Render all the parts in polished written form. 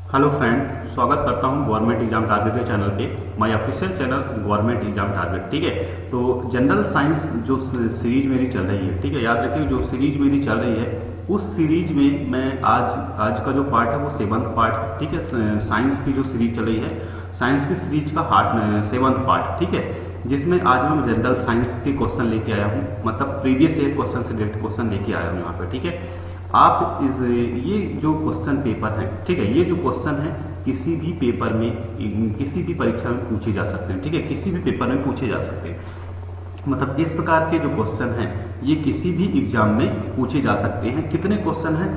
Hello friend, स्वागत करता हूं गवर्नमेंट एग्जाम टारगेट के चैनल पे। My official channel government exam target. ठीक है, तो जनरल साइंस जो सीरीज मेरी चल रही है, ठीक है, याद रखिए जो सीरीज मेरी चल रही है उस सीरीज में मैं आज का जो पार्ट है वो 7th पार्ट, ठीक है। साइंस की जो सीरीज चल रही है, साइंस की सीरीज का 7th पार्ट, ठीक है, जिसमें आज मैं जनरल साइंस के क्वेश्चन लेके आया हूँ, मतलब प्रीवियस ईयर क्वेश्चन से डायरेक्ट क्वेश्चन लेके आया हूँ यहाँ पे। ठीक है, आप ये जो क्वेश्चन पेपर है, ठीक है, ये जो क्वेश्चन है किसी भी पेपर में, किसी भी परीक्षा में पूछे जा सकते हैं। ठीक है, किसी भी पेपर में पूछे जा सकते हैं, मतलब इस प्रकार के जो क्वेश्चन हैं ये किसी भी एग्जाम में पूछे जा सकते हैं। कितने क्वेश्चन हैं?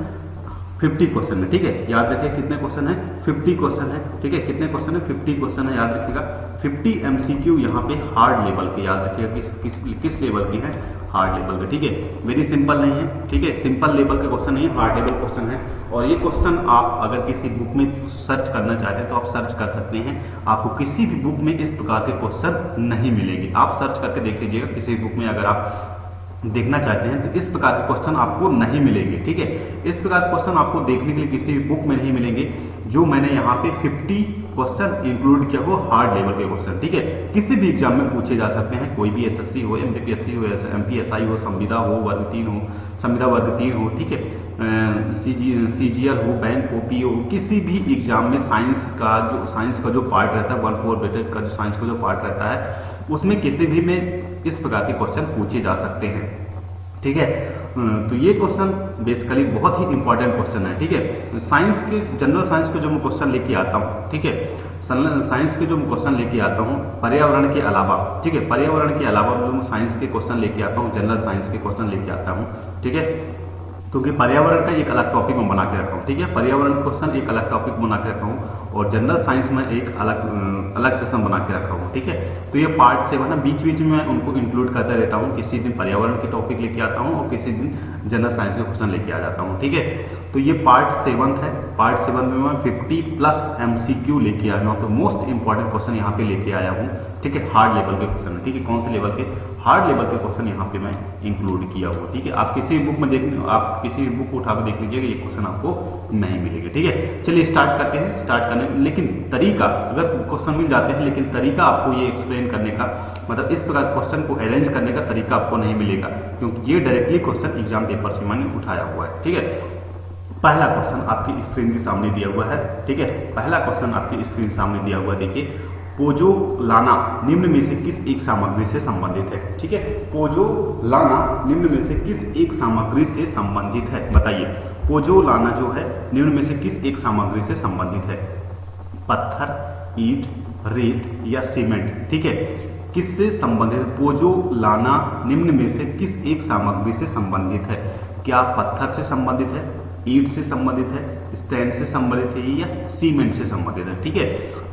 50 क्वेश्चन है। ठीक है, याद रखिए कितने क्वेश्चन है? 50 क्वेश्चन है। ठीक है, कितने क्वेश्चन है? 50 क्वेश्चन है, याद रखिएगा। 50 एमसीक्यू यहाँ पे हार्ड लेवल के, याद रखिएगा किस लेवल की है? हार्ड लेवल के। ठीक है, वेरी सिंपल नहीं है, ठीक है, सिंपल लेवल के क्वेश्चन नहीं है, हार्ड लेवल क्वेश्चन है। और ये क्वेश्चन आप अगर किसी बुक में सर्च करना चाहते हैं तो आप सर्च कर सकते हैं, आपको किसी भी बुक में इस प्रकार के क्वेश्चन नहीं मिलेंगे। आप सर्च करके देख लीजिएगा, किसी बुक में अगर आप देखना चाहते हैं तो इस प्रकार के क्वेश्चन आपको नहीं मिलेंगे। ठीक है, इस प्रकार के क्वेश्चन आपको देखने के लिए किसी भी बुक में नहीं मिलेंगे। जो मैंने यहाँ पे 50 क्वेश्चन इंक्लूड किया वो हार्ड लेवल के क्वेश्चन, ठीक है, किसी भी एग्जाम में पूछे जा सकते हैं। कोई भी एसएससी हो, एमपीएससी हो, एमपीएसआई हो, संविदा हो वर्ग 3 हो, संविदा वर्ग 3 हो, ठीक है, सीजीएल हो, बैंक हो, पीओ हो, किसी भी एग्जाम में साइंस का जो पार्ट रहता है 1/4 बेटेड का जो साइंस का जो पार्ट रहता है उसमें किसी भी में इस प्रकार के क्वेश्चन पूछे जा सकते हैं। ठीक है, तो ये क्वेश्चन बेसिकली बहुत ही इंपॉर्टेंट क्वेश्चन है। ठीक है, साइंस के जनरल साइंस के जो मैं क्वेश्चन लेके आता हूँ, ठीक है, साइंस के जो मैं क्वेश्चन लेके आता हूँ पर्यावरण के अलावा, ठीक है, पर्यावरण के अलावा जो मैं साइंस के क्वेश्चन लेके आता हूँ, जनरल साइंस के क्वेश्चन लेके आता हूँ, ठीक है, क्योंकि पर्यावरण का एक अलग टॉपिक मैं बना के रखा हूँ। ठीक है, पर्यावरण क्वेश्चन एक अलग टॉपिक बना के रखा हूँ और जनरल साइंस में एक अलग सेशन बना के रखा हूँ। ठीक है, तो ये पार्ट 7 है, बीच बीच में मैं उनको इंक्लूड करता रहता हूँ। किसी दिन पर्यावरण के टॉपिक लेके आता हूँ और किसी दिन जनरल साइंस के क्वेश्चन लेके आ जाता हूँ। ठीक है, तो ये पार्ट 7 है। पार्ट 7 में मैं 50+ एमसीक्यू लेके आया हूँ, तो मोस्ट इंपॉर्टेंट क्वेश्चन यहाँ पे लेके आया हूँ। ठीक है, हार्ड लेवल के क्वेश्चन है। ठीक है, कौन से लेवल के? हार्ड लेवल के क्वेश्चन यहाँ पे मैं इंक्लूड किया हुआ। ठीक है, आप किसी बुक में आप किसी बुक को उठा कर देख लीजिएगा, ये क्वेश्चन आपको नहीं मिलेंगे। ठीक है, चलिए स्टार्ट करते हैं। स्टार्ट करने लेकिन तरीका, अगर क्वेश्चन मिल जाते हैं लेकिन तरीका आपको ये एक्सप्लेन करने का, मतलब इस प्रकार क्वेश्चन को अरेंज करने का तरीका आपको नहीं मिलेगा, क्योंकि ये डायरेक्टली क्वेश्चन एग्जाम पेपर से मैंने उठाया हुआ है। ठीक है, पहला क्वेश्चन आपकी स्क्रीन के सामने दिया हुआ है। ठीक है, पहला क्वेश्चन आपकी स्क्रीन के सामने दिया हुआ है, देखिए, पोजोलाना निम्न में से किस एक सामग्री से संबंधित है? ठीक है, पोजोलाना निम्न में से किस एक सामग्री से संबंधित है? बताइए, पोजोलाना जो है निम्न में से किस एक सामग्री से संबंधित है? पत्थर, ईंट, रेत या सीमेंट? ठीक है, किससे संबंधित? पोजोलाना निम्न में से किस एक सामग्री से संबंधित है? क्या पत्थर से संबंधित है, ईंट से संबंधित है, स्टैंड से संबंधित है या सीमेंट से संबंधित है? ठीक है,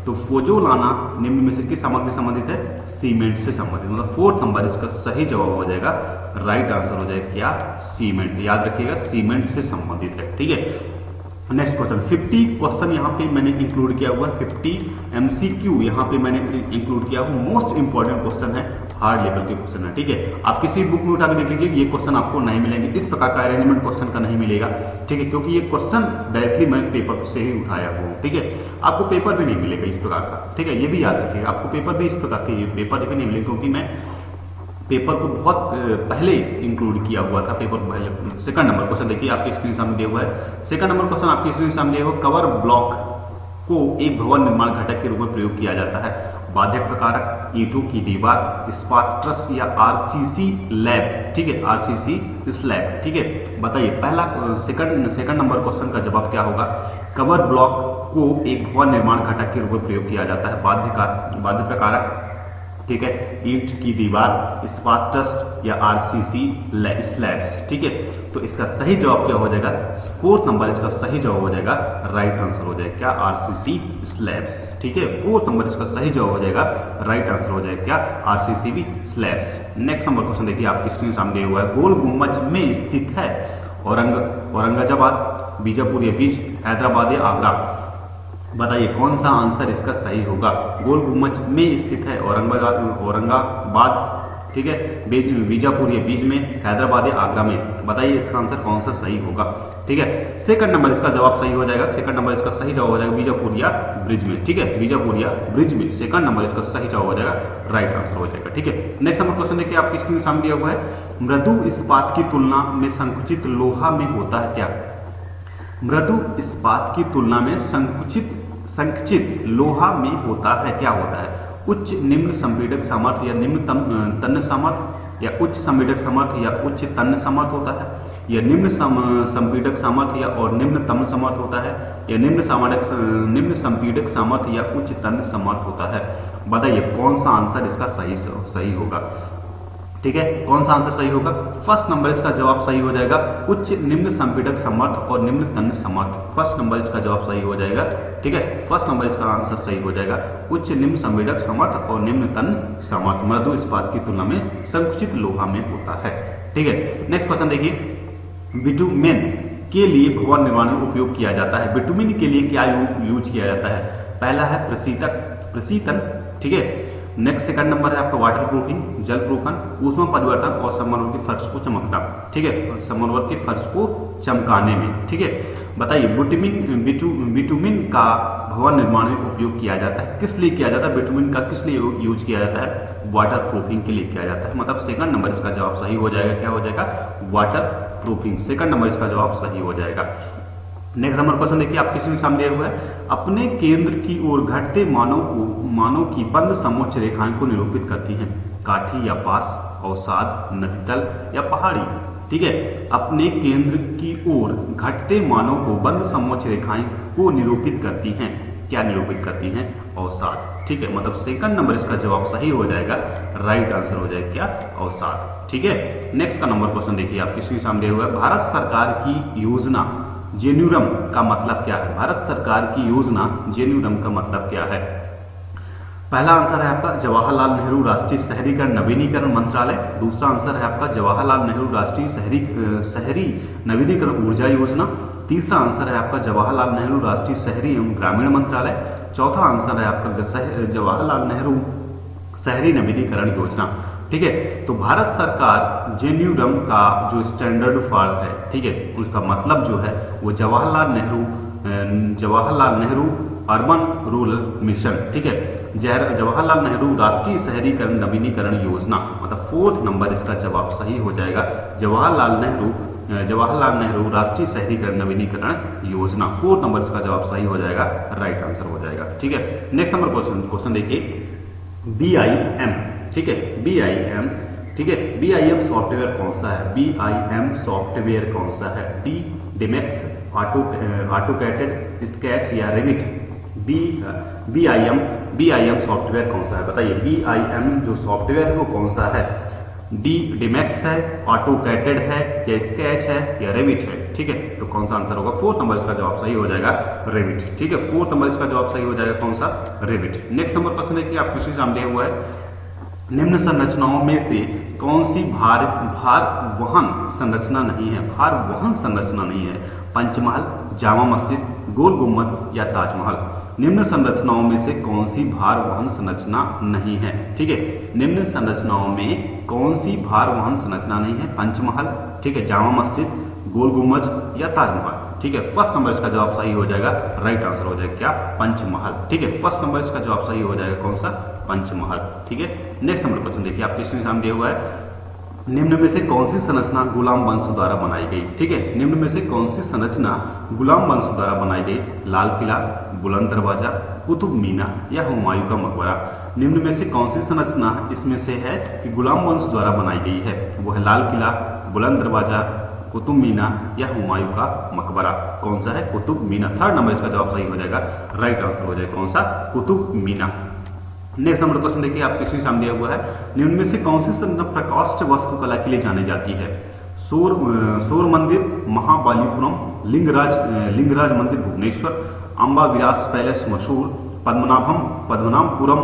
तो पोजोलाना निम्न में से किस सामग्री से संबंधित है? सीमेंट से संबंधित, मतलब 4th नंबर इसका सही जवाब हो जाएगा, राइट आंसर हो जाएगा क्या? सीमेंट। याद रखिएगा, सीमेंट से संबंधित है। ठीक है, नेक्स्ट क्वेश्चन 50 क्वेश्चन यहाँ पे मैंने इंक्लूड किया हुआ, 50 एमसीक्यू यहाँ पे मैंने इंक्लूड किया हुआ। मोस्ट इंपॉर्टेंट क्वेश्चन है, हार्ड लेवल के क्वेश्चन है। ठीक है, आप किसी बुक में उठा के देख लीजिए, ये क्वेश्चन आपको नहीं मिलेंगे, इस प्रकार का अरेंजमेंट क्वेश्चन का नहीं मिलेगा। ठीक है, क्योंकि ये क्वेश्चन डायरेक्टली मैं पेपर से ही उठाया हुआ हूँ। ठीक है, आपको पेपर भी नहीं मिलेगा इस प्रकार का। ठीक है, ये भी याद रखिएगा, आपको पेपर भी इस प्रकार के पेपर भी नहीं मिलेगा, क्योंकि मैं पेपर को बहुत पहले इंक्लूड किया हुआ था। पेपर पहले 2nd नंबर क्वेश्चन देखिए आपके स्क्रीन सामने दिया हुआ है। 2nd नंबर क्वेश्चन आपके स्क्रीन सामने दिया हुआ, कवर ब्लॉक को एक भवन निर्माण घटक के रूप में प्रयोग किया जाता है। बाध्यक प्रकारक, ईंटों की दीवार, इस्पात ट्रस या आरसीसी लैब? ठीक है, आरसीसी स्लैब। ठीक है, बताइए पहला सेकंड नंबर क्वेश्चन का जवाब क्या होगा? कवर ब्लॉक को एक भवन निर्माण घटक के रूप में प्रयोग किया जाता है। बाध्य प्रकारक, ठीक है, ईंट की दीवार, इस्पात ट्रस्ट या आरसीसी स्लैब्स? ठीक है, तो इसका सही जवाब क्या हो जाएगा? 4th नंबर इसका सही जवाब हो जाएगा, राइट आंसर हो जाएगा क्या? RCC slabs. ठीक है, 4th नंबर इसका सही जवाब हो जाएगा, राइट आंसर हो जाएगा क्या? RCC slabs. Next number question देखिए आपकी स्क्रीन सामने दिया हुआ है, गोल गुम्बज में स्थित है औरंगाबाद, बीजापुर या बीज, हैदराबाद या आगरा? बताइए कौन सा आंसर इसका सही होगा? गोल गुम्बज में स्थित है औरंगाबाद, ठीक है, बीजापुर ये बीज में, हैदराबाद या आगरा में। बताइए इसका आंसर कौन सा सही होगा। ठीक है, सेकंड नंबर इसका जवाब सही हो जाएगा। सेकंड नंबर इसका सही जवाब हो जाएगा बीजापुर या ब्रिज में। ठीक है, बीजापुर या ब्रिज में सेकंड नंबर इसका सही जवाब हो जाएगा, राइट आंसर हो जाएगा। ठीक है, नेक्स्ट नंबर क्वेश्चन देखिए आपके स्क्रीन सामने दिया हुआ है, मृदु इस्पात की तुलना में संकुचित लोहा में होता है क्या। मृदु इस्पात की तुलना में संकुचित लोहा में होता है, क्या होता है। उच्च निम्न संपीड़क सामर्थ्य या निम्न तन्य सामर्थ्य, या उच्च संपीड़क सामर्थ्य या उच्च तन्य सामर्थ्य होता है, या निम्न संपीड़क सामर्थ्य या और निम्न तन्य सामर्थ्य होता है, या निम्न संपीड़क सामर्थ्य या उच्च तन्य सामर्थ्य होता है। बताइए कौन सा आंसर इसका सही होगा। ठीक है, कौन सा आंसर सही होगा। फर्स्ट नंबर इसका जवाब सही हो जाएगा, उच्च निम्न संपीड़क सामर्थ्य और निम्न तन्य सामर्थ्य। फर्स्ट नंबर इसका जवाब सही हो जाएगा। ठीक है, फर्स्ट नंबर इसका आंसर सही हो जाएगा, उच्च निम्न संपीड़क सामर्थ्य और निम्न तन्य सामर्थ्य मृदु इस्पात की तुलना में संकुचित लोहा में होता है। ठीक है, नेक्स्ट क्वेश्चन देखिए, बिटुमेन के लिए भवन निर्माण में उपयोग किया जाता है। बिटुमेन के लिए क्या यूज किया जाता है। पहला है प्रशीतन। ठीक है, नेक्स्ट सेकंड नंबर है आपका वाटर प्रूफिंग, जल प्रूफन, ऊष्मा परिवर्तन और समरवर के फर्श को चमकना। ठीक है, समरवर के फर्श को चमकाने में। ठीक है, बताइए बिटुमिन का भवन निर्माण में उपयोग किया जाता है, किस लिए किया जाता है। बिटुमिन का किस लिए यूज किया जाता है, वाटर प्रूफिंग के लिए किया जाता है। मतलब सेकंड नंबर इसका जवाब सही हो जाएगा, क्या हो जाएगा, वाटर प्रूफिंग। सेकंड नंबर इसका जवाब सही हो जाएगा। नेक्स्ट नंबर क्वेश्चन देखिए आपके स्क्रीन सामने दिया हुआ है, अपने केंद्र की ओर घटते मानों की बंद समोच्च रेखाएं को निरूपित करती हैं। काठी या पास, अवसाद, नदी तल या पहाड़ी। ठीक है, अपने केंद्र की ओर घटते मानों को बंद समोच्च रेखाएं को निरूपित करती हैं, क्या निरूपित करती हैं, अवसाद। ठीक है, मतलब सेकंड नंबर इसका जवाब सही हो जाएगा, राइट आंसर हो जाएगा क्या, अवसाद। ठीक है, नेक्स्ट का नंबर क्वेश्चन देखिए आपके स्क्रीन सामने दिया हुआ है, भारत सरकार की योजना जेन्युरम का मतलब क्या है। भारत सरकार की योजना जेन्युरम का मतलब क्या है। पहला आंसर है आपका जवाहरलाल नेहरू राष्ट्रीय शहरीकरण नवीनीकरण मंत्रालय। दूसरा आंसर है आपका जवाहरलाल नेहरू राष्ट्रीय शहरी नवीनीकरण ऊर्जा योजना। तीसरा आंसर है आपका जवाहरलाल नेहरू राष्ट्रीय शहरी एवं ग्रामीण मंत्रालय। चौथा आंसर है आपका जवाहरलाल नेहरू शहरी नवीनीकरण योजना। ठीक है, तो भारत सरकार जेन्युरम का जो स्टैंडर्ड फॉर है, ठीक है, उसका मतलब जो है वो Jawaharlal Nehru urban rural mission. ठीक है, जवाहरलाल नेहरू राष्ट्रीय शहरीकरण नवीनीकरण योजना, मतलब फोर्थ नंबर इसका जवाब सही हो जाएगा, जवाहरलाल नेहरू राष्ट्रीय शहरीकरण नवीनीकरण योजना। फोर्थ नंबर इसका जवाब सही हो जाएगा, राइट आंसर हो जाएगा। ठीक है, नेक्स्ट नंबर क्वेश्चन देखिए, BIM। ठीक है, BIM। ठीक है, BIM सॉफ्टवेयर कौन सा है। BIM सॉफ्टवेयर कौन सा है, डिमेक्स, ऑटोकैड, स्केच या रेविट। BIM सॉफ्टवेयर कौन सा है, बताइए। BIM जो सॉफ्टवेयर है वो कौन सा है, डिमेक्स है, ऑटोकैटेड है, या स्केच है, या रेविट है। ठीक है, तो कौन सा आंसर होगा, फोर्थ नंबर इसका जवाब सही हो जाएगा, रेविट। ठीक है, फोर्थ नंबर इसका जवाब सही हो जाएगा, कौन सा, रेविट। नेक्स्ट नंबर क्वेश्चन देखिए आपके सामने दिया हुआ है, निम्न संरचनाओं में से कौन सी भार वहन संरचना नहीं है। भार वहन संरचना नहीं है, पंचमहल, जामा मस्जिद, गोल गुम्बद या ताजमहल। निम्न संरचनाओं में से कौन सी भार वहन संरचना नहीं है। ठीक है, निम्न संरचनाओं में कौन सी भार वहन संरचना नहीं है, पंचमहल, ठीक है, जामा मस्जिद, गोल गुम्बद या ताजमहल। ठीक है, फर्स्ट नंबर इसका जवाब सही हो जाएगा, राइट आंसर हो जाएगा क्या, पंचमहल। ठीक है, फर्स्ट नंबर इसका जवाब सही हो जाएगा, कौन सा, पंचमहल। ठीक है, नेक्स्ट नंबर क्वेश्चन देखिए आपके स्क्रीन सामने दिया हुआ है, निम्न में से कौन सी संरचना गुलाम वंश द्वारा बनाई गई। ठीक है, निम्न में से कौन सी संरचना गुलाम वंश द्वारा बनाई गई, लाल किला, बुलंद दरवाजा, कुतुब मीनार या हुमायूं का मकबरा। निम्न में से कौन सी संरचना इसमें से है कि गुलाम वंश द्वारा बनाई गई है, वो है लाल किला, बुलंद दरवाजा, कुतुब मीनार या हुमायूं का मकबरा। कौन सा है, कुतुब मीनार। थर्ड नंबर इसका जवाब सही हो जाएगा, राइट आंसर हो जाएगा, कौन सा, Qutub Minar. Next number question देखिए आपके स्क्रीन सामने दिया हुआ है, निम्न में से कौन सी संरचना प्रकाष्ठ वास्तुकला के लिए जानी जाती है। सौर मंदिर, महाबलीपुरम, लिंगराज मंदिर भुवनेश्वर, अंबा विलास पैलेस मशहूर, पद्मनाभपुरम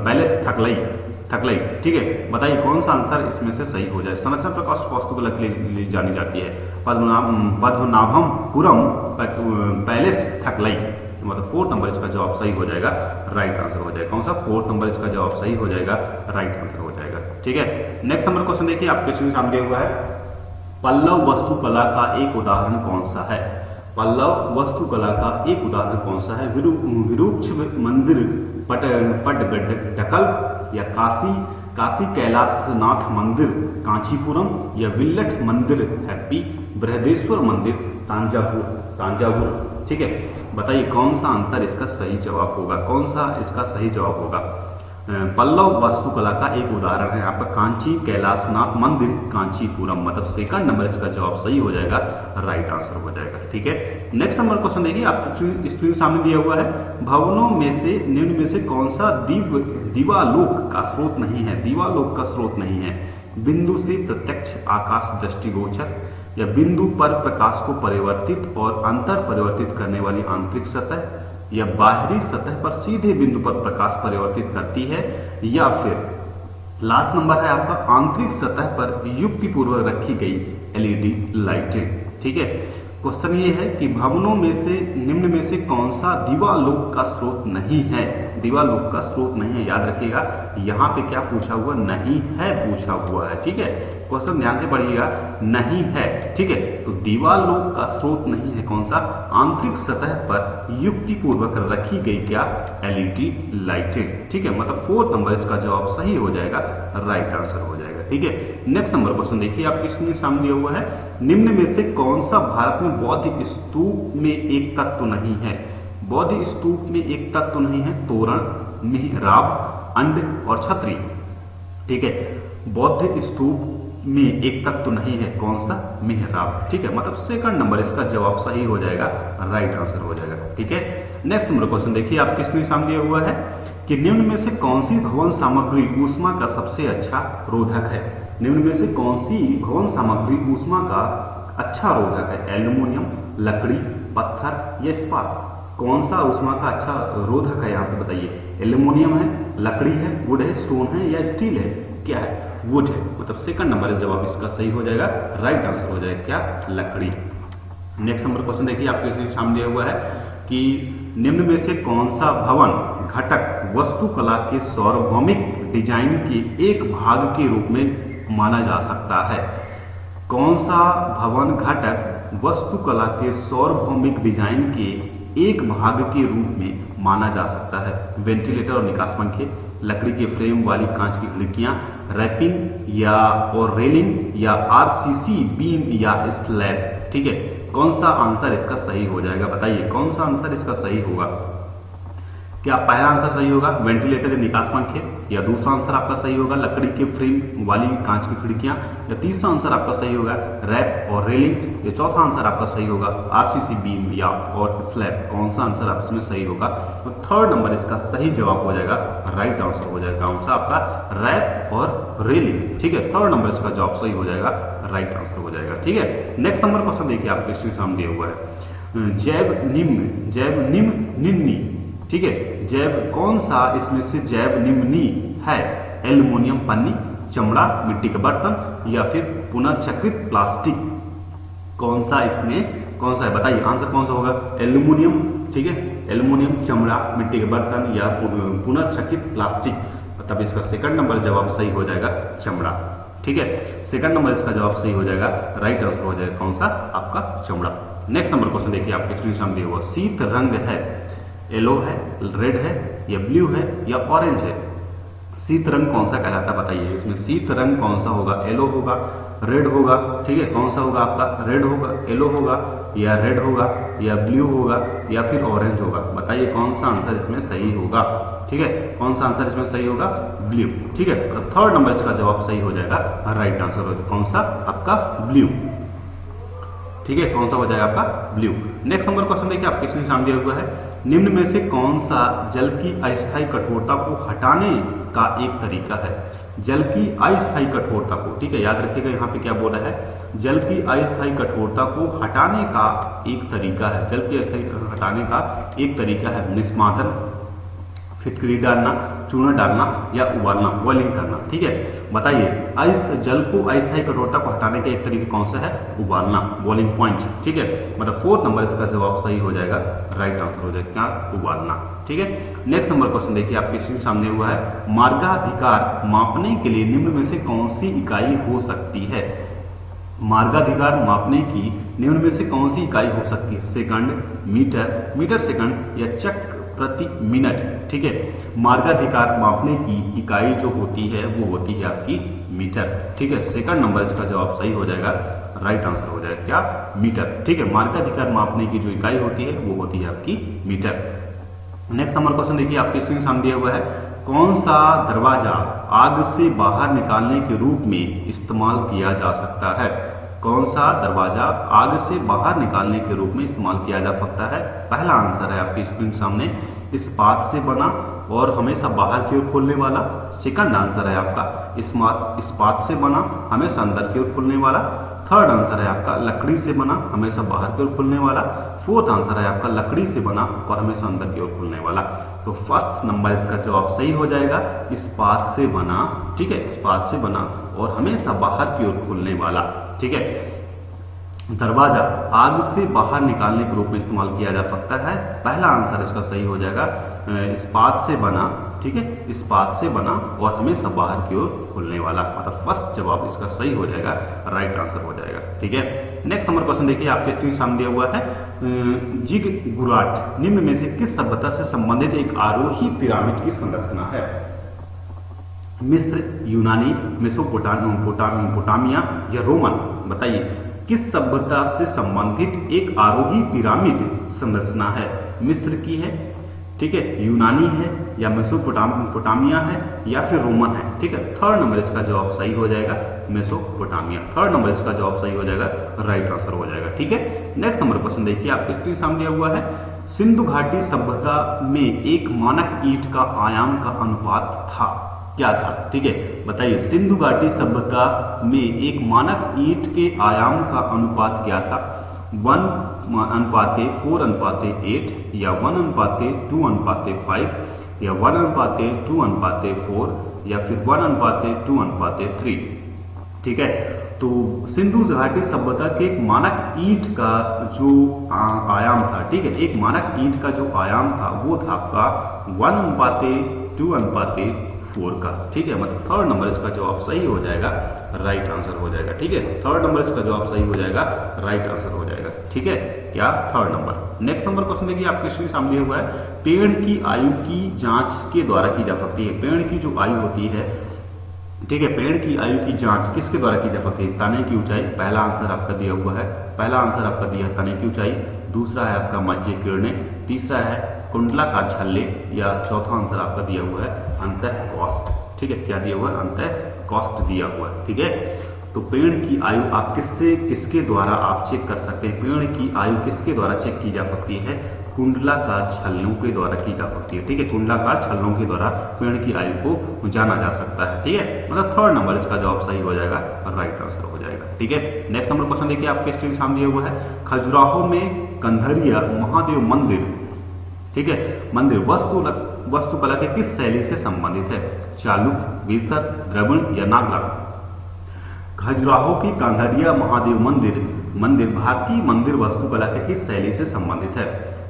पैलेस थकलई। ठीक है, बताइए कौन सा आंसर इसमें से सही हो जाए। संरचना प्रकाष्ठ वास्तुकला के लिए जानी जाती है, पद्मनाभपुरम पैलेस थकलई। मतलब फोर्थ नंबर इसका जवाब सही हो जाएगा, राइट आंसर हो जाएगा, कौन सा, फोर्थ नंबर इसका जवाब सही हो जाएगा, राइट आंसर हो जाएगा। ठीक है। नेक्स्ट नंबर क्वेश्चन देखिए आपके सामने हुआ है, पल्लव वास्तुकला का एक उदाहरण कौन सा है? पल्लव वास्तुकला का एक उदाहरण कौन सा है? विरूक्ष मंदिर, पटडकल, या काशी कैलाशनाथ मंदिर कांचीपुरम, या विल्लठ मंदिर हैप्पी, बृहदेश्वर मंदिर तांजावुर। ठीक है, बताइए कौन सा आंसर इसका सही जवाब होगा? कौन सा इसका सही जवाब होगा? पल्लव वास्तुकला का एक उदाहरण है आपका कांची कैलाशनाथ मंदिर कांचीपुरम, मतलब सेकंड नंबर इसका जवाब सही हो जाएगा, राइट आंसर हो जाएगा। ठीक है, नेक्स्ट नंबर क्वेश्चन देखिए आपको स्क्रीन सामने दिया हुआ है, भवनों में से निम्न में से कौन सा दिवालोक का स्रोत नहीं है? दिवालोक का स्रोत नहीं है, बिंदु से प्रत्यक्ष आकाश दृष्टिगोचर, या बिंदु पर प्रकाश को परिवर्तित और अंतर परिवर्तित करने वाली आंतरिक सतह, या बाहरी सतह पर सीधे बिंदु पर प्रकाश परिवर्तित करती है, या फिर लास्ट नंबर है आपका आंतरिक सतह पर युक्तिपूर्वक रखी गई एलईडी लाइटें। ठीक है, क्वेश्चन ये है कि भवनों में से निम्न में से कौन सा दिवालोक का स्रोत नहीं है? दिवालोक का स्रोत नहीं है, याद रखिएगा यहाँ पे क्या पूछा हुआ, नहीं है पूछा हुआ है। ठीक है, क्वेश्चन ध्यान से पढ़िएगा, नहीं है। ठीक है, तो दिवालोक का स्रोत नहीं है कौन सा? आंतरिक सतह पर युक्तिपूर्वक रखी गई क्या? एलईडी लाइटें। ठीक है, मतलब 4 नंबर इसका जवाब सही हो जाएगा, राइट आंसर हो जाएगा। ठीक है, नेक्स्ट नंबर क्वेश्चन देखिए आपके सामने दिया हुआ है, निम्न में से कौन सा भारत में बौद्ध स्तूप में एक तत्व नहीं है? बौद्ध स्तूप में एक तत्व नहीं है, तोरण, मिहराब, अंड और छतरी। ठीक है, बौद्ध स्तूप में एक तत्व नहीं है, कौन सा? मिहराब। ठीक है, मतलब सेकंड नंबर इसका जवाब सही हो जाएगा, राइट आंसर हो जाएगा। ठीक है, नेक्स्ट नंबर क्वेश्चन देखिए आपके सामने दिया हुआ है कि निम्न में से कौन सी भवन सामग्री ऊष्मा का सबसे अच्छा रोधक है? निम्न में से कौन सी भवन सामग्री ऊष्मा का अच्छा रोधक है? एल्यूमिनियम, लकड़ी, पत्थर या इस्पात? कौन सा ऊष्मा का अच्छा रोधक है यहाँ पे बताइए? एल्यूमिनियम है, लकड़ी है, वुड है, स्टोन है या स्टील है? क्या है? वुड है, मतलब सेकंड नंबर जवाब इसका सही हो जाएगा, राइट आंसर हो जाएगा क्या? लकड़ी। नेक्स्ट नंबर क्वेश्चन देखिए आपके सामने दिया हुआ है कि निम्न में से कौन सा भवन घटक वास्तुकला के सार्वभौमिक डिजाइन के एक भाग के रूप में माना जा सकता है? कौन सा भवन घटक वास्तुकला के सार्वभौमिक डिजाइन के एक भाग के रूप में माना जा सकता है? वेंटिलेटर और निकास पंखे, लकड़ी के फ्रेम वाली कांच की खिड़कियां, रैपिंग या और रेलिंग, या आरसीसी बीम या स्लैब। ठीक है, कौन सा आंसर इसका सही हो जाएगा? बताइए कौन सा आंसर इसका सही होगा? क्या पहला आंसर सही होगा वेंटिलेटर या निकास पंखे, या दूसरा आंसर आपका सही होगा लकड़ी के फ्रेम वाली कांच की खिड़कियां, या तीसरा आंसर आपका सही होगा रैप और रेलिंग, या चौथा आंसर आपका सही होगा आरसीसी बीम या और स्लैब? कौन सा आंसर आप इसमें सही होगा? तो थर्ड नंबर इसका सही जवाब हो जाएगा, राइट आंसर हो जाएगा। कौन सा आपका? रैप और रेलिंग। ठीक है, थर्ड नंबर इसका जवाब सही हो जाएगा, राइट आंसर हो जाएगा। ठीक है, नेक्स्ट नंबर क्वेश्चन देखिए आपके स्क्रीन सामने दिया हुआ है, जैव निम्न निम्नी। ठीक है, जैव कौन सा इसमें से जैव निम्नी है? एल्युमिनियम पन्नी, चमड़ा, मिट्टी के बर्तन, या फिर पुनर्चक्रित प्लास्टिक? कौन सा इसमें कौन सा है बताइए? आंसर कौन सा होगा? एल्युमिनियम। ठीक है, एल्युमिनियम, चमड़ा, मिट्टी के बर्तन या पुनर्चक्रित प्लास्टिक? मतलब इसका सेकंड नंबर जवाब सही हो जाएगा चमड़ा। ठीक है, सेकंड नंबर इसका जवाब सही हो जाएगा, राइट आंसर हो जाएगा कौन सा? आपका चमड़ा। नेक्स्ट नंबर क्वेश्चन देखिए आपके स्क्रीन सामने दिया हुआ, शीत रंग है, येलो है, रेड है, या ब्लू है, या ऑरेंज है? शीत रंग कौन सा कहलाता है बताइए? इसमें शीत रंग कौन सा होगा? येलो होगा, रेड होगा? ठीक है, कौन सा होगा आपका? रेड होगा, येलो होगा, या रेड होगा, या ब्लू होगा, या फिर ऑरेंज होगा? बताइए कौन सा आंसर इसमें सही होगा? ठीक है, कौन सा आंसर इसमें सही होगा? ब्लू। ठीक है, तो थर्ड नंबर इसका जवाब सही हो जाएगा, राइट आंसर होगा कौन सा? आपका ब्लू। ठीक है, कौन सा हो जाएगा आपका? ब्लू। नेक्स्ट नंबर क्वेश्चन देखिए आपके सामने दिया हुआ है, निम्न में से कौन सा जल की अस्थायी कठोरता को हटाने का एक तरीका है? जल की अस्थायी कठोरता को, ठीक है, याद रखिएगा यहाँ पे क्या बोला है? जल की अस्थायी कठोरता को हटाने का एक तरीका है। जल की अस्थायी हटाने का एक तरीका है निष्मादन, फिटकरी डालना, चूना डालना या उबालना, बॉइलिंग करना। ठीक है, बताइए जल को अस्थायी कठोरता को हटाने का एक तरीका कौन सा है? उबालना, बॉइलिंग पॉइंट। ठीक है, मतलब 4 नंबर इसका जवाब सही हो जाएगा, राइट आंसर हो जाएगा क्या? उबालना। ठीक है, नेक्स्ट नंबर क्वेश्चन देखिए आपके स्क्रीन सामने हुआ है, मार्गाधिकार मापने के लिए निम्न में से कौन सी इकाई हो सकती है? मार्गाधिकार मापने की निम्न में से कौन सी इकाई हो सकती है? सेकंड, मीटर, मीटर सेकंड या चक्र प्रति मिनट। ठीक है, मार्गाधिकार मापने की इकाई जो होती है वो होती है आपकी मीटर। ठीक है, सेकंड नंबर इसका जवाब सही हो जाएगा, राइट आंसर हो जाएगा क्या? मीटर। ठीक है, मार्गाधिकार मापने की जो इकाई होती है वो होती है आपकी मीटर। नेक्स्ट नंबर क्वेश्चन देखिए आपके स्क्रीन सामने दिया हुआ है, कौन सा दरवाजा आग से बाहर निकालने के रूप में इस्तेमाल किया जा सकता है? कौन सा दरवाजा आग से बाहर निकालने के रूप में इस्तेमाल किया जा सकता है? पहला आंसर है आपकी स्क्रीन सामने, इस्पात से बना और हमेशा बाहर की ओर खुलने वाला। सेकंड आंसर है आपका इस्पात से बना, हमेशा अंदर की ओर खुलने वाला। थर्ड आंसर है आपका लकड़ी से बना, हमेशा बाहर की ओर खुलने वाला। फोर्थ आंसर है आपका लकड़ी से बना और हमेशा अंदर की ओर खुलने वाला। तो फर्स्ट नंबर इसका जवाब सही हो जाएगा, इस्पात से बना। ठीक है, इस्पात से बना और हमेशा बाहर की ओर खुलने वाला। ठीक है, दरवाजा आग से बाहर निकालने के रूप में इस्तेमाल किया जा सकता है। पहला आंसर इसका सही हो जाएगा, इस्पात से बना। ठीक है, इस्पात से बना और हमेशा बाहर की ओर खुलने वाला, मतलब फर्स्ट जवाब इसका सही हो जाएगा, राइट आंसर हो जाएगा। ठीक है, नेक्स्ट नंबर क्वेश्चन देखिए आपके स्क्रीन सामने दिया हुआ है, जिगगुराट निम्न में से किस सभ्यता से संबंधित एक आरोही पिरामिड की संरचना है? मिस्र, यूनानी, मेसोपोटामिया या रोमन? बताइए किस सभ्यता से संबंधित एक आरोही पिरामिड संरचना है? मिस्र की है, ठीक है, यूनानी है या मेसोपोटामिया है या फिर रोमन है? ठीक है, थर्ड नंबर इसका जवाब सही हो जाएगा, मेसोपोटामिया। थर्ड नंबर इसका जवाब सही हो जाएगा, राइट आंसर हो जाएगा। ठीक है, नेक्स्ट नंबर क्वेश्चन देखिए आपके स्क्रीन सामने दिया हुआ है, सिंधु घाटी सभ्यता में एक मानक ईंट का आयाम का अनुपात था, क्या था? ठीक है, बताइए सिंधु घाटी सभ्यता में एक मानक ईंट के आयाम का अनुपात क्या था? 1:4:8 या 1:2:5 या 1:2:4 या फिर 1:2:3? ठीक है, तो सिंधु घाटी सभ्यता के एक मानक ईंट का जो आयाम था, ठीक है, एक मानक ईंट का जो आयाम था वो था आपका 1:2:4 का। ठीक है, मतलब थर्ड नंबर इसका जवाब सही हो जाएगा, राइट आंसर हो जाएगा। ठीक है, थर्ड नंबर इसका जवाब सही हो जाएगा, राइट आंसर हो जाएगा। ठीक है, क्या? Third number. Next number question देखिए आपके स्क्रीन सामने हुआ है, पेड़ की आयु की जांच के द्वारा की जा सकती है। पेड़ की जो आयु होती है, ठीक है, पेड़ की आयु की जांच किसके द्वारा की जा सकती है? तने की ऊंचाई, पहला आंसर आपका दिया हुआ है, पहला आंसर आपका दिया है तने की ऊंचाई। दूसरा है आपका मज्जे किरणें, तीसरा है कुंडलाकार छल्ले या चौथा आंसर आपका दिया हुआ है अंतःकोष्ठ। ठीक है, क्या दिया हुआ है? अंतःकोष्ठ दिया हुआ है। ठीक है, तो पेड़ की आयु आप किसके द्वारा आप चेक कर सकते हैं? पेड़ की आयु किसके द्वारा चेक की जा सकती है? कुंडलाकार छल्लों के द्वारा की जा सकती है। ठीक है, कुंडलाकार छल्लों के द्वारा पेड़ की आयु को जाना जा सकता है। ठीक है, मतलब थर्ड नंबर इसका जवाब सही हो जाएगा, राइट आंसर हो जाएगा। ठीक है, नेक्स्ट नंबर क्वेश्चन देखिए आपके स्क्रीन सामने हुआ है, खजुराहो में कंधरिया महादेव मंदिर, ठीक है, मंदिर वास्तुकला के किस शैली से संबंधित है? चालुक्य, वेसर, द्रविड़ या नागरा? खजुराहो की कांधरिया महादेव मंदिर भारतीय मंदिर वास्तुकला के किस शैली से संबंधित है?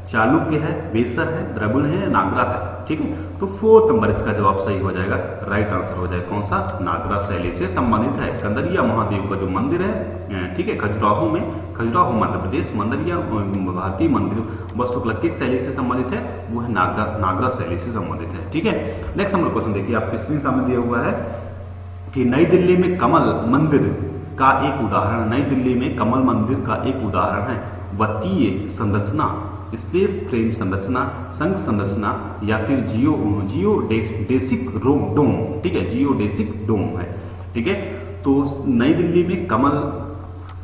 चालुक्य है, वेसर है, द्रविड़ है या नागरा है? ठीक है, तो फोर्थ नंबर इसका जवाब सही हो जाएगा, राइट आंसर हो जाएगा। कौन सा? नागरा शैली से संबंधित है। कंदरिया महादेव का जो मंदिर है, ठीक है, खजुराहो में, खजुराहो मध्य प्रदेश, मंदिरिया भारतीय मंदिर वास्तुकला किस शैली से संबंधित है? वो है नागरा शैली से संबंधित है। ठीक है, नेक्स्ट नंबर क्वेश्चन देखिए आपके स्क्रीन सामने दिया हुआ है कि नई दिल्ली में कमल मंदिर का एक उदाहरण, नई दिल्ली में कमल मंदिर का एक उदाहरण है वत्तीय संरचना, स्पेस फ्रेम संरचना, संघ संरचना या फिर जियोडेसिक डोम। ठीक है, जियोडेसिक डोम है। ठीक है, तो नई दिल्ली में कमल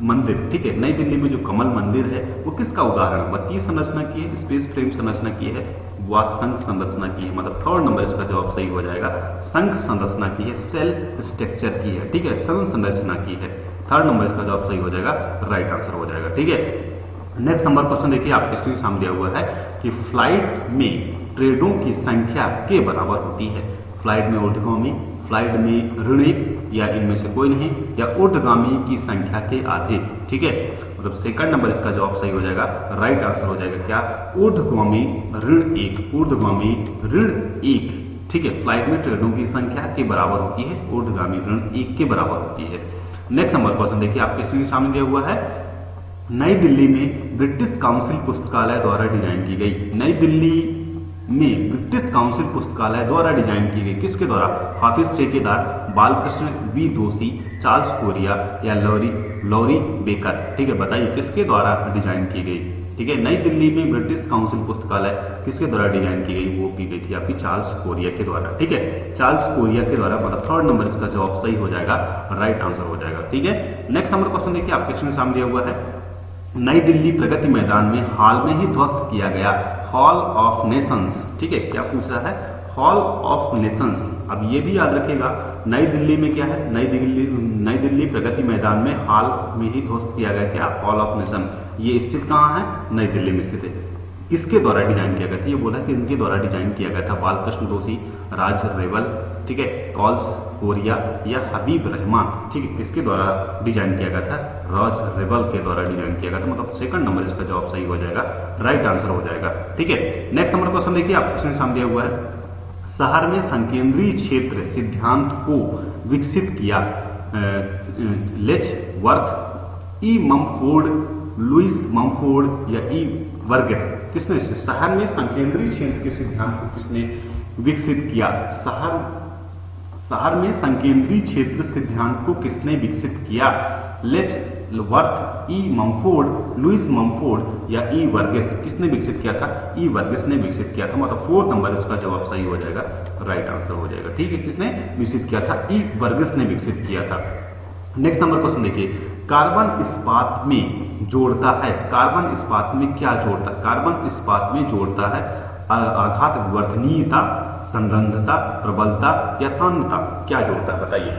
मंदिर, ठीक है, नई दिल्ली में जो कमल मंदिर है वो किसका उदाहरण? वत्तीय संरचना की है, स्पेस फ्रेम संरचना की है, व संघ संरचना की है। मतलब थर्ड नंबर इसका जवाब सही हो जाएगा, संघ संरचना की है, सेल स्ट्रक्चर की है। ठीक है, संघ संरचना की है। थर्ड नंबर इसका जवाब सही हो जाएगा, राइट आंसर हो जाएगा। ठीक है, नेक्स्ट नंबर क्वेश्चन देखिए आपके स्क्रीन सामने दिया हुआ है कि फ्लाइट में ट्रेडों की संख्या के बराबर होती है। फ्लाइट में ऊर्ध्वगामी, फ्लाइट में ऋणिक या इनमें से कोई नहीं, या ऊर्ध्वगामी की संख्या के आधे। ठीक है, मतलब सेकंड नंबर इसका जवाब सही हो जाएगा, राइट आंसर हो जाएगा क्या, ऊर्ध्वगामी ऋण एक, ऊर्ध्वगामी ऋण एक। ठीक है, फ्लाइट में ट्रेडों की संख्या के बराबर होती है, ऊर्ध्वगामी ऋण एक के बराबर होती है। नेक्स्ट नंबर क्वेश्चन देखिए आपके स्क्रीन सामने दिया हुआ है, नई दिल्ली में ब्रिटिश काउंसिल पुस्तकालय द्वारा डिजाइन की गई। नई दिल्ली में ब्रिटिश काउंसिल पुस्तकालय द्वारा डिजाइन की गई, किसके द्वारा, हाफिज ठेकेदार, बालकृष्ण वी दोषी, चार्ल्स कोरिया या लॉरी बेकर। ठीक है, बताइए किसके द्वारा डिजाइन की गई। ठीक है, नई दिल्ली में ब्रिटिश काउंसिल पुस्तकालय किसके द्वारा डिजाइन की गई, वो की गई थी आपकी चार्ल्स कोरिया के द्वारा। ठीक है, चार्ल्स कोरिया के द्वारा, मतलब थर्ड नंबर इसका जवाब सही हो जाएगा, राइट आंसर हो जाएगा। ठीक है, नेक्स्ट नंबर क्वेश्चन देखिए आपके स्क्रीन सामने दिया हुआ है, नई दिल्ली प्रगति मैदान में हाल में ही ध्वस्त किया गया हॉल ऑफ नेशंस। ठीक है, क्या पूछ रहा है, हॉल ऑफ नेशंस। अब ये भी याद रखिएगा, नई दिल्ली में क्या है, नई दिल्ली प्रगति मैदान में हाल में ही ध्वस्त किया गया क्या, हॉल ऑफ नेशन। ये स्थित कहाँ है, नई दिल्ली में स्थित है। किसके द्वारा डिजाइन किया गया था, ये बोला कि इनके द्वारा डिजाइन किया गया था, बालकृष्ण दोषी, राज रेवल, ठीक है, कॉल्स कोरिया या हबीब रहमान। ठीक है, किसके द्वारा डिजाइन किया गया था, राज रेवल के द्वारा डिजाइन किया गया था, मतलब सेकंड नंबर इसका जवाब सही हो जाएगा, राइट आंसर हो जाएगा। ठीक है, नेक्स्ट नंबर क्वेश्चन देखिए आप क्वेश्चन सामने दिया हुआ है, शहर में संकेंद्रीय क्षेत्र सिद्धांत को विकसित किया लेचवर्थ, ई ममफोर्ड, लुइस ममफोर्ड या ई वर्गेस। किसने, शहर में संकेंद्रीय क्षेत्र के सिद्धांत को किसने विकसित किया, शहर में संकेंद्रीय क्षेत्र सिद्धांत को किसने विकसित किया, लेचवर्थ, ई ममफोर्ड, लुइस ममफोर्ड या ई वर्गेस। किसने विकसित किया था, ई वर्गेस ने विकसित किया था, मतलब फोर्थ नंबर इसका जवाब सही हो जाएगा, राइट आंसर हो जाएगा। ठीक है, किसने विकसित किया था, ई वर्गेस ने विकसित किया था। नेक्स्ट नंबर क्वेश्चन देखिए, कार्बन इस्पात में जोड़ता है, कार्बन इस्पात में क्या जोड़ता है, कार्बन इस्पात में जोड़ता है आघात विवर्धनीयता, संरंध्रता, प्रबलता या तन्यता। क्या जोड़ता है बताइए।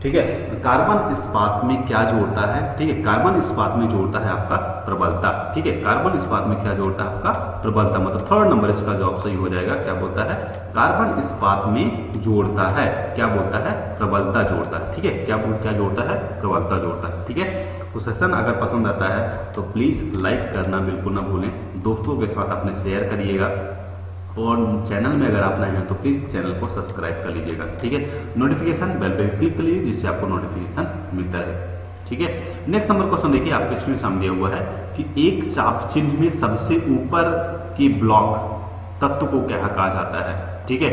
ठीक है, कार्बन इस्पात में क्या जोड़ता है, ठीक है, कार्बन इस्पात में जोड़ता है आपका प्रबलता। ठीक है, कार्बन इस्पात में क्या जोड़ता है आपका प्रबलता, मतलब थर्ड नंबर इसका जवाब सही हो जाएगा। क्या बोलता है, कार्बन इस्पात में जोड़ता है, क्या बोलता है, प्रबलता जोड़ता है। ठीक है, क्या जोड़ता है, प्रबलता जोड़ता है। ठीक है, तो सेशन अगर पसंद आता है तो प्लीज लाइक करना बिल्कुल ना भूलें, दोस्तों के साथ अपने शेयर करिएगा, और चैनल में अगर आप नए हैं तो प्लीज़ चैनल को सब्सक्राइब कर लीजिएगा। ठीक है, नोटिफिकेशन बेल पे क्लिक कर लीजिए जिससे आपको नोटिफिकेशन मिलता रहे। ठीक है, नेक्स्ट नंबर क्वेश्चन देखिए आपके स्क्रीन सामने दिया हुआ है कि एक चाप चिन्ह में सबसे ऊपर के ब्लॉक तत्व को क्या कहा जाता है। ठीक है,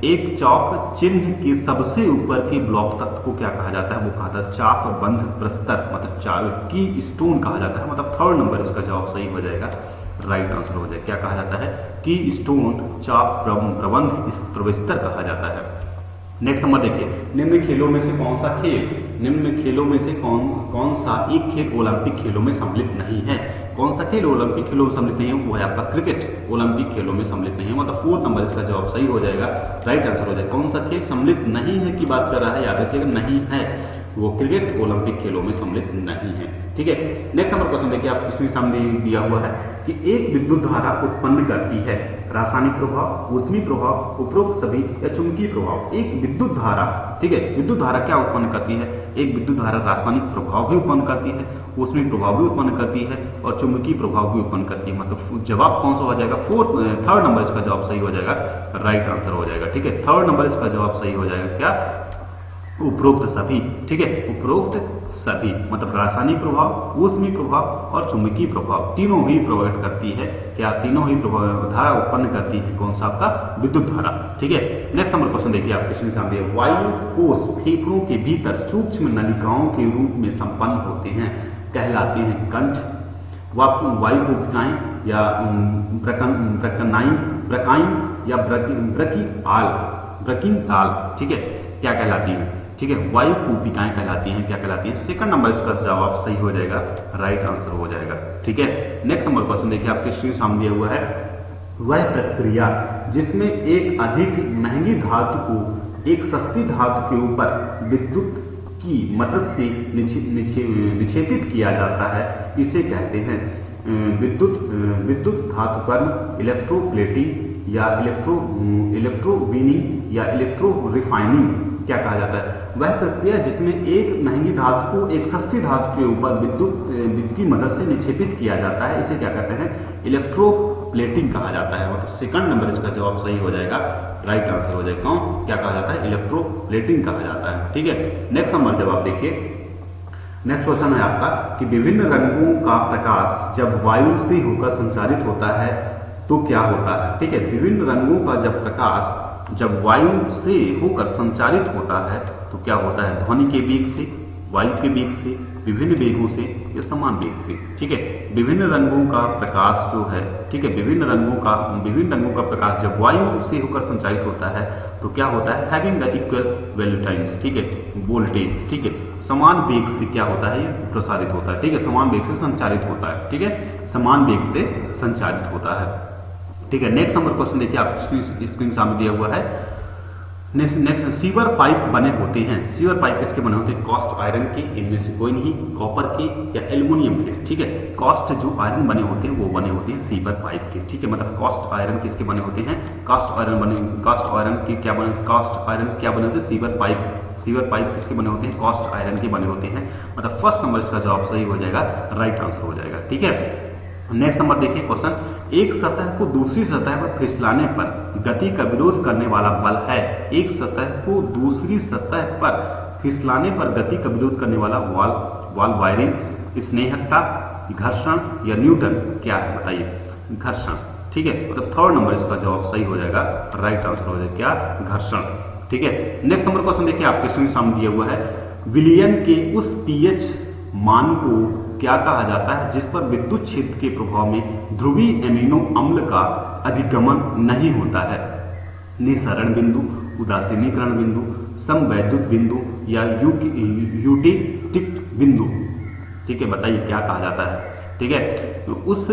एक चाप चिन्ह के सबसे ऊपर के ब्लॉक तत्व को क्या कहा जाता है, वो कहा जाता है चाप बंध प्रस्तर, मतलब की स्टोन कहा जाता है, मतलब थर्ड नंबर इसका जवाब सही हो जाएगा, राइट आंसर हो जाएगा। क्या कहा जाता है, की स्टोन, चाप प्रबंध प्रवेस्तर कहा जाता है। नेक्स्ट नंबर देखिए, निम्न खेलों में से कौन सा खेल, निम्न खेलों में से कौन सा एक खेल ओलंपिक खेलों में सम्मिलित नहीं है। कौन सा खेल ओलंपिक खेलों में सम्मिलित नहीं है, वो है आपका क्रिकेट, ओलंपिक खेलों में सम्मिलित नहीं है, मतलब फोर्थ नंबर इसका जवाब सही हो जाएगा, राइट आंसर हो जाएगा। कौन सा खेल सम्मिलित नहीं है की बात कर रहा है, याद रखिएगा, नहीं है, वो क्रिकेट ओलंपिक खेलों में सम्मिलित नहीं है। ठीक है, नेक्स्ट नंबर क्वेश्चन देखिए आप स्क्रीन सामने दिया हुआ है कि एक विद्युत धारा उत्पन्न करती है रासायनिक प्रभाव, ऊष्मीय प्रभाव, उपरोक्त सभी या चुंबकीय प्रभाव। एक विद्युत धारा, ठीक है, विद्युत धारा क्या उत्पन्न करती है, एक विद्युत धारा रासायनिक प्रभाव भी उत्पन्न करती है, ऊष्मीय प्रभाव भी उत्पन्न करती है और चुंबकीय प्रभाव भी उत्पन्न करती है, मतलब जवाब कौन सा हो जाएगा, थर्ड नंबर इसका जवाब सही हो जाएगा, राइट आंसर हो जाएगा। ठीक है, थर्ड नंबर इसका जवाब सही हो जाएगा, क्या, उपरोक्त सभी। ठीक है, उपरोक्त सभी, मतलब रासायनिक प्रभाव, ऊष्मीय प्रभाव और चुंबकीय प्रभाव तीनों ही प्रोवाइड करती है, क्या, तीनों ही धारा उत्पन्न करती है, कौन सा आपका विद्युत धारा। ठीक है, नेक्स्ट नंबर क्वेश्चन देखिए आपके स्क्रीन सामने, वायु कोष फेफड़ों के भीतर सूक्ष्म नलिकाओं के रूप में संपन्न होते हैं, कहलाते हैं कंठ, वायु कोशिकाएं या ब्रकाइन या ब्रकीन-ताल। ठीक है, क्या कहलाती हैं, ठीक है, वायु कूपिकाएं कहलाती हैं, क्या कहलाती हैं, सेकंड नंबर इसका जवाब सही हो जाएगा, राइट आंसर हो जाएगा। ठीक है, नेक्स्ट नंबर क्वेश्चन देखिए आपके स्क्रीन सामने दिया हुआ है, वह प्रक्रिया जिसमें एक अधिक महंगी धातु को एक सस्ती धातु के ऊपर विद्युत की मदद से निक्षेपित किया जाता है, इसे कहते हैं विद्युत धातुकर्म, इलेक्ट्रोप्लेटिंग या इलेक्ट्रोवीनिंग या इलेक्ट्रो रिफाइनिंग क्या कहा जाता है? वह प्रक्रिया जिसमें एक महंगी धातु को एक सस्ती धातु के ऊपर विद्युत की मदद से निक्षेपित किया जाता है, इसे क्या कहते हैं? इलेक्ट्रोप्लेटिंग कहा जाता है। मतलब सेकंड नंबर इसका जवाब सही हो जाएगा, राइट आंसर हो जाएगा। कौन क्या कहा जाता है? इलेक्ट्रोप्लेटिंग कहा जाता है। ठीक है, नेक्स्ट नंबर जवाब देखिए। नेक्स्ट क्वेश्चन है आपका कि विभिन्न रंगों का प्रकाश जब वायु से होकर संचारित होता है तो क्या होता है? ठीक है, विभिन्न रंगों का जब प्रकाश जब वायु से होकर संचारित होता है तो क्या होता है? ध्वनि के वेग से, वायु के वेग से, विभिन्न वेगों से या समान वेग से। ठीक है, विभिन्न रंगों का प्रकाश जो है, ठीक है, विभिन्न रंगों का प्रकाश जब वायु से होकर संचारित होता है तो क्या होता है? हैविंग द इक्वल वैल्यूटाइंस, ठीक है, वोल्टेज, ठीक है, समान वेग से क्या होता है? ये प्रसारित होता है। ठीक है, समान वेग से संचारित होता है। ठीक है, समान वेग से संचारित होता है। ठीक है, नेक्स्ट नंबर क्वेश्चन देखिए, आप स्क्रीन सामने दिया हुआ है। नेक्स्ट सीवर पाइप बने होते हैं। सीवर पाइप किसके बने होते हैं? कास्ट आयरन के, इनमें से कोई नहीं, कॉपर के या एल्युमिनियम के। ठीक है, कास्ट जो आयरन बने होते हैं वो बने होते हैं सीवर पाइप के। ठीक है, मतलब कास्ट आयरन किसके बने होते हैं? कास्ट आयरन के क्या बने? कास्ट आयरन क्या बने होते हैं? सीवर पाइप किसके बने होते हैं? कास्ट आयरन के बने होते हैं। मतलब फर्स्ट नंबर इसका जवाब सही हो जाएगा, राइट आंसर हो जाएगा। ठीक है, नेक्स्ट नंबर देखिए क्वेश्चन, एक सतह को दूसरी सतह पर फिसलाने पर गति का विरोध करने वाला बल है। एक सतह को दूसरी सतह पर फिसलाने पर गति का विरोध करने वाला वॉल वायरिंग, स्नेहकता, घर्षण या न्यूटन क्या है? बताइए। घर्षण। ठीक है, मतलब थर्ड नंबर इसका जवाब सही हो जाएगा, राइट आंसर हो जाएगा क्या? घर्षण। ठीक है, नेक्स्ट नंबर क्वेश्चन देखिए, आपके स्क्रीन सामने दिया हुआ है। विलियन के उस पीएच मान को क्या कहा जाता है जिस पर विद्युत क्षेत्र के प्रभाव में ध्रुवीय एमिनो अम्ल का अभिगमन नहीं होता है? निसरण बिंदु, उदासीनीकरण बिंदु, समवैद्युत बिंदु या यूटिटिक बिंदु। ठीक है, बताइए क्या कहा जाता है? ठीक है, तो उस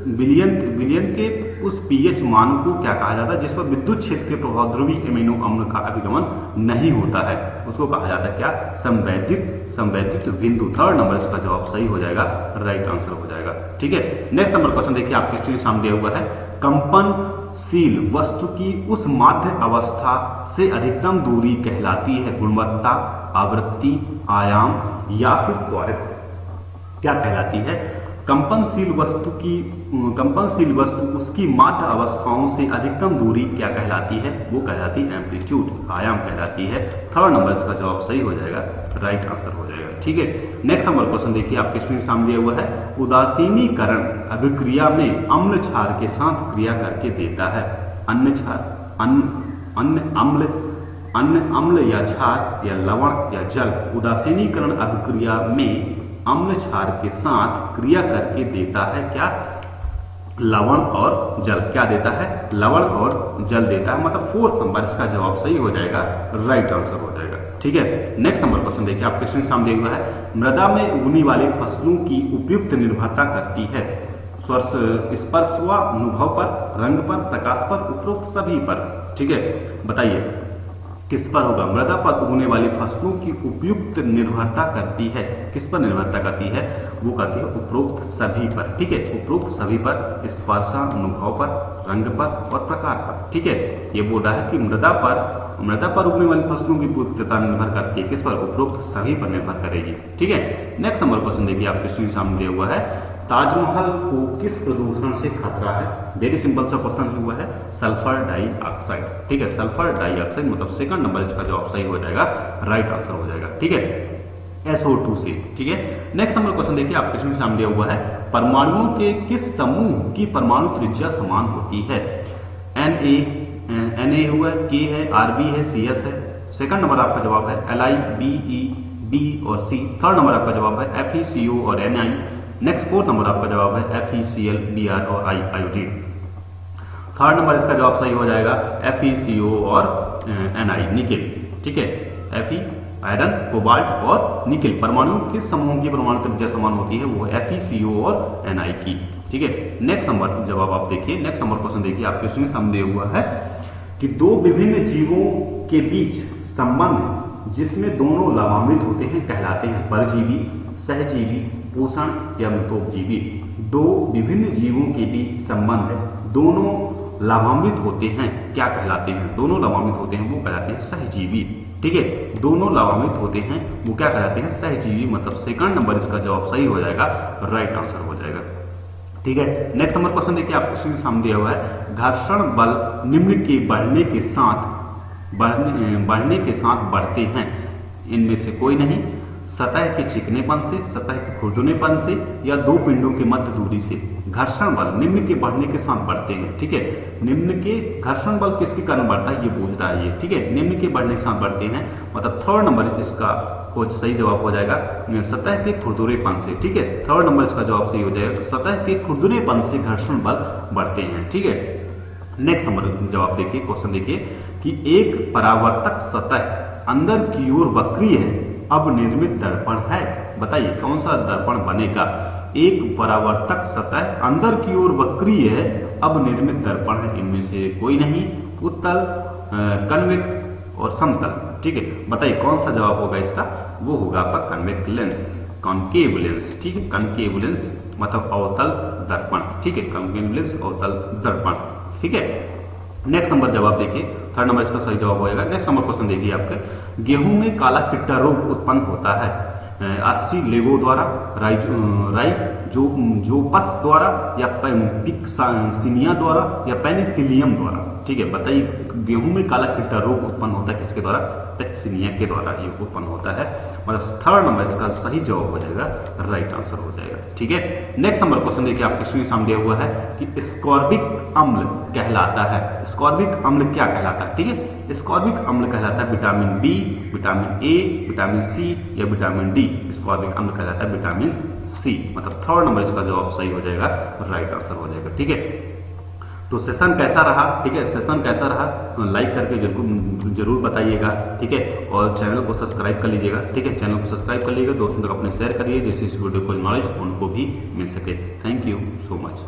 विलियन के उस पीएच मान को क्या कहा जाता है जिस पर विद्युत क्षेत्र के प्रभाव ध्रुवीय एमिनो अम्ल का अभिगमन नहीं होता है? उसको कहा जाता है क्या? समवैद्युत बिंदु। थर्ड नंबर इसका जवाब सही हो जाएगा, राइट आंसर हो जाएगा। ठीक है, नेक्स्ट नंबर क्वेश्चन देखिए, आपके स्क्रीन सामने दिया हुआ है। कंपनशील वस्तु की उस माध्य अवस्था से अधिकतम दूरी कहलाती है? गुणवत्ता, आवृत्ति, आयाम या फिर त्वरित क्या कहलाती है? कंपनशील वस्तु उसकी माध्य अवस्थाओं से अधिकतम दूरी क्या कहलाती है? वो कहलाती है एम्पलीट्यूड, आयाम कहलाती है। थर्ड नंबर इसका जवाब सही हो जाएगा, राइट आंसर हो जाएगा। ठीक है, नेक्स्ट नंबर क्वेश्चन देखिए, आपके स्क्रीन सामने दिया हुआ है। उदासीनीकरण अभिक्रिया में अम्ल क्षार के साथ क्रिया करके देता है। अन्य अम्ल या क्षार या लवण या जल। उदासीनीकरण अभिक्रिया में अम्ल क्षार के साथ क्रिया करके देता है क्या? लवण और जल। क्या देता है? लवण और जल देता है। मतलब फोर्थ नंबर इसका जवाब सही हो जाएगा, राइट आंसर हो जाएगा। ठीक है, नेक्स्ट नंबर क्वेश्चन देखिए, आपके स्क्रीन सामने दिया हुआ है। मृदा में उगने वाली फसलों की उपयुक्त निर्भरता करती है स्पर्शानुभव पर, रंग पर, प्रकाश पर, उपरोक्त सभी पर। ठीक है, बताइए किस पर होगा? मृदा पर उगने वाली फसलों की उपयुक्त निर्भरता करती है। किस पर निर्भरता करती है? वो करती है उपरोक्त सभी पर। ठीक है, उपरोक्त सभी पर, स्पर्शानुभव पर, रंग पर और प्रकार पर। ठीक है, ये बोल रहा है कि मृदा पर उगने वाली फसलों की उपयुक्तता निर्भर करती है किस पर? उपरोक्त सभी पर निर्भर करेगी। ठीक है, नेक्स्ट नंबर क्वेश्चन देखिए, आपके स्क्रीन सामने दिया हुआ है। ताजमहल को किस प्रदूषण से खतरा है? वेरी सिंपल सा क्वेश्चन हुआ है, सल्फर डाइऑक्साइड। ठीक है, सल्फर डाइऑक्साइड, मतलब सेकंड नंबर इसका जवाब सही हो जाएगा, राइट आंसर हो जाएगा। ठीक है, SO2 से। ठीक है, नेक्स्ट नंबर क्वेश्चन देखिए, आपके सामने दिया हुआ है। परमाणुओं के किस समूह की परमाणु त्रिज्या समान होती है? Na हुआ, K है, Rb है, CS है। सेकंड नंबर आपका जवाब है Li, Be, B और C। थर्ड नंबर आपका जवाब है Fe, CO और Ni। नेक्स्ट फोर्थ नंबर आपका जवाब है FeCl, Br और आयोडीन। थर्ड नंबर इसका जवाब सही हो जाएगा FeCO और Ni, निकेल। ठीक है, Fe आयरन, कोबाल्ट और निकेल परमाणुओं के समूहों की परमाणु त्रिज्या समान होती है, वो FeCO और Ni की। ठीक है, नेक्स्ट नंबर जवाब आप देखिए, नेक्स्ट नंबर क्वेश्चन देखिए, आपके स्क्रीन सामने दिया हुआ है कि दो विभिन्न जीवों के बीच संबंध जिसमें दोनों लाभान्वित होते हैं कहलाते हैं परजीवी, सहजीवी, पोषण या मृतोपजीवी। दो विभिन्न जीवों के बीच संबंध दोनों लाभान्वित होते हैं क्या कहलाते हैं? दोनों लाभान्वित होते हैं वो कहलाते हैं सहजीवी। ठीक है, दोनों लाभान्वित होते हैं वो क्या कहलाते हैं? सहजीवी। मतलब सेकंड नंबर इसका जवाब सही हो जाएगा, राइट आंसर हो जाएगा। ठीक है, नेक्स्ट नंबर क्वेश्चन देखिए, आपको क्वेश्चन के सामने दिया हुआ है घर्षण बल निम्न के बढ़ने के साथ बढ़ते हैं, इनमें से कोई नहीं। सतह के चिकनेपन से, सतह के खुरदुनेपन से, या दो पिंडों के मध्य दूरी से। घर्षण बल निम्न के बढ़ने के साथ बढ़ते हैं। ठीक है, निम्न के घर्षण बल किसके कारण बढ़ता है ये पूछ रहा है ये। ठीक है, निम्न के बढ़ने के साथ बढ़ते हैं, मतलब थर्ड नंबर इसका सही जवाब हो जाएगा सतह के खुरदुरेपन से। ठीक है, थर्ड नंबर इसका जवाब सही हो जाएगा, सतह के खुरदुरेपन से घर्षण बल बढ़ते हैं। ठीक है, नेक्स्ट नंबर जवाब देखिए, क्वेश्चन देखिए कि एक परावर्तक सतह अंदर की ओर वक्रीय है, अब निर्मित दर्पण है। बताइए कौन सा दर्पण बनेगा? एक परावर्तक सतह अंदर की ओर वक्रीय है, अब निर्मित दर्पण है, इनमें से कोई नहीं। उत्तल, कन्वेक्स और समतल। ठीक है, बताइए कौन सा जवाब होगा इसका? वो होगा आपका कन्वेक्स लेंस, कॉन्केव लेंस। ठीक है, कॉन्केव लेंस मतलब अवतल दर्पण। ठीक है, कॉन्केव लेंस अवतल दर्पण। ठीक है, नेक्स्ट नंबर जवाब देखिए, थर्ड नंबर इसका सही जवाब होगा। नेक्स्ट नंबर क्वेश्चन देखिए आपके, गेहूं में काला कीटा रोग उत्पन्न होता है आस्ट्री लेवो द्वारा, राइजोपस द्वारा, या पिक्सिनिया द्वारा, या पेनिसिलियम द्वारा। ठीक है, बताइए गेहूं में काला कीटा रोग उत्पन्न होता है किसके द्वारा? पेक्सिनिया के द्वारा ये उत्पन्न होता है। मतलब थर्ड नंबर इसका सही जवाब हो जाएगा, राइट आंसर हो जाएगा। ठीक है, नेक्स्ट नंबर क्वेश्चन देखिए, आपके स्क्रीन के सामने दिया हुआ है कि स्कॉर्बिक अम्ल कहलाता है। स्कॉर्बिक अम्ल क्या कहलाता है? ठीक है, स्कॉर्बिक अम्ल कहलाता है vitamin B, vitamin A, vitamin C, या विटामिन डी। स्कॉर्बिक अम्ल कहलाता है विटामिन सी। मतलब थर्ड नंबर इसका जवाब सही हो जाएगा, राइट आंसर हो जाएगा। ठीक है, तो सेशन कैसा रहा? ठीक है, सेशन कैसा रहा लाइक करके जरूर बताइएगा। ठीक है, और चैनल को सब्सक्राइब कर लीजिएगा। ठीक है, चैनल को सब्सक्राइब कर लीजिएगा, दोस्तों तक अपने शेयर करिए जिससे इस वीडियो को नॉलेज उनको भी मिल सके। Thank you so much.